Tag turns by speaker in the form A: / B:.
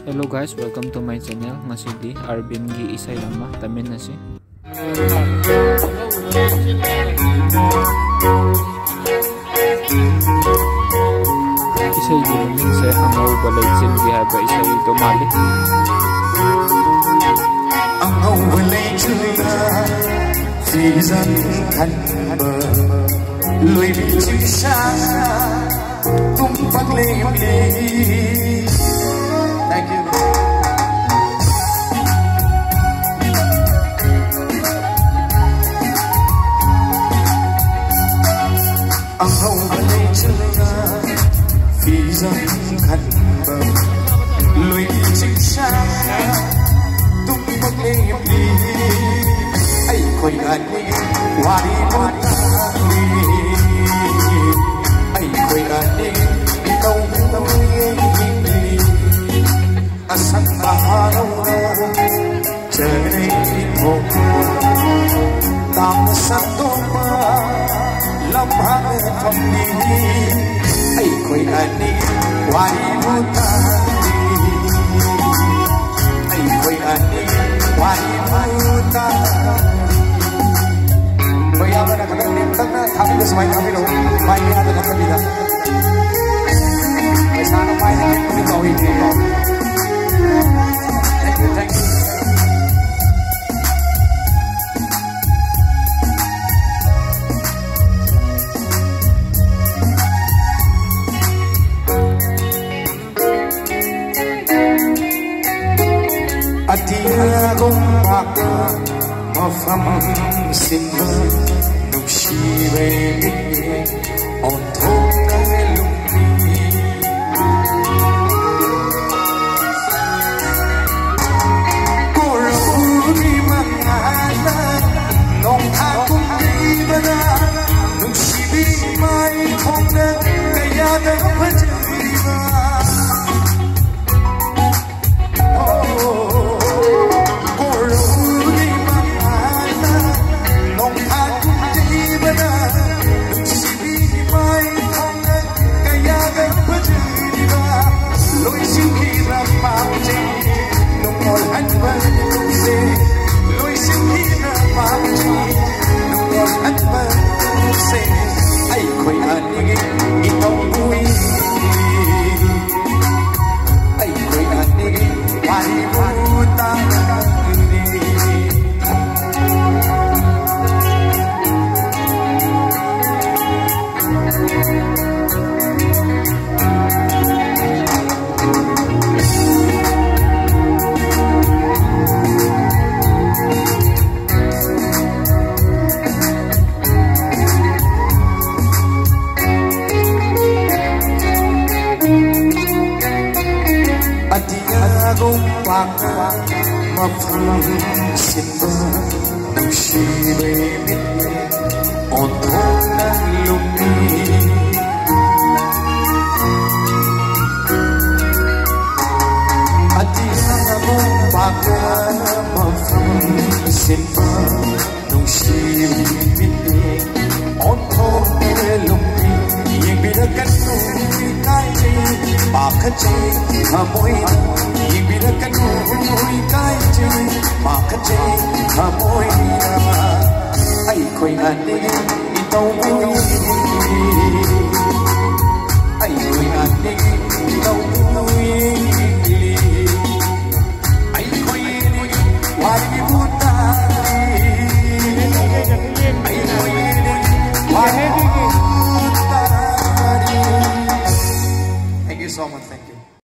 A: Hello guys, welcome to my channel. Ngasidi Arbin Giisay lama tamin na si. Isay guluming sa Angouba Leichil gihaba isay dumalik.
B: Angouba Leichil phi dân thân bờ lùi bị chữ xa tung bắt lên đi. Thank you. Angouba Leichil phi dân thân bờ lùi bị chữ xa tung bắt lên đi. Ai khôi anh wari mutali ai khôi anh tàu đi asang mahalo trời thô tam satu ma lam hang thầm đi ai khôi anh wari mutali ai khôi anh wari mutali. Baya na nakatanim na kami na sa may kami no. May yata na kami na. May sana may na kami na hindi ko. Thank you, thank you. Atina gumbaka mafam simba nungsibe bigye onthok kalumni koruni mangala nong akum ibana nungsibe mai khongna kaya da bhajiba mafam simba nungsibe bigye onthok kalumni atina gumbaka mafam simba nungsibe bigye onthok kalumni yebirakan nui kai bakhache hamoi yebirakan nui kai bakhache hamoi ai khoi ane tau ai khoi ane tau ai khoi wari mutali ai khoi wari mutali. Thank you so much. Thank you.